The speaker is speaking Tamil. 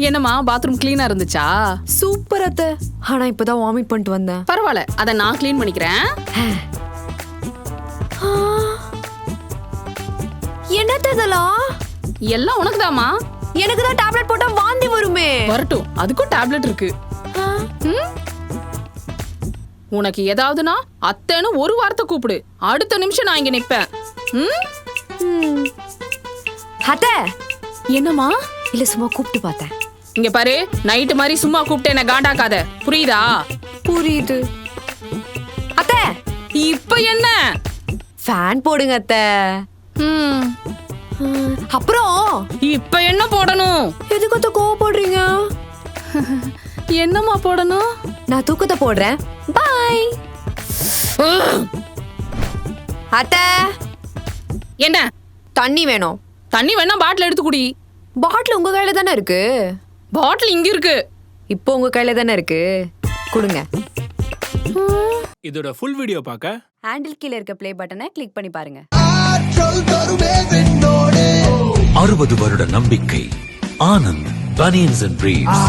என்னம்மா பாத்ரூம் கிளீனா இருந்துச்சா? சூப்பர் அத்தை. ஆனா இப்பதான் வாமிட் பண்ணிட்டு வந்தேன். பரவாயில்ல, அத நான் கிளீன் பண்ணிக்கிறேன். என்னத்த இதெல்லாம்? எல்லாம் உனக்குதாம்மா. எனக்கு தான் டேப்லெட் போட்டா வாந்தி வருமே. வரட்டும், அதுக்கும் டேப்லெட் இருக்கு. உனக்கு ஏதாவதுனா அத்தைன்னு ஒரு வார்த்தை கூப்பிடு, அடுத்த நிமிஷம் நான் இங்க நிப்பேன். அத்தை. என்னம்மா? இல்ல சும்மா கூப்பிட்டு பார்த்தேன். இங்க பாரு, நைட்டு மாதிரி சும்மா கூப்பிட்டு என்ன காண்டாக்காத, புரியுதா? புரியுது அத்தை. இப்ப என்ன? ஃபேன் போடுங்க அத்தை. அப்புறம் இப்ப என்ன போடணும்? எதுக்கு அத்தை கோவப்படுறீங்க? என்னம்மா போடணும்? நான் தூக்கத்தை போடுறேன். பாய் அத்தை. என்ன? தண்ணி வேணும். தண்ணி வேணா பாட்டில் எடுத்து குடி. பாட்டில் உங்க கையில தானே இருக்கு. பாட்டில் இங்க இருக்கு. இப்போ உங்க கையில தானே இருக்கு, கொடுங்க. இதோட ஃபுல் வீடியோ பார்க்க ஹேண்டில் கீழ இருக்க ப்ளே பட்டனை கிளிக் பண்ணி பாருங்க. 60 வருட நம்பிக்கை. Anand banians and briefs.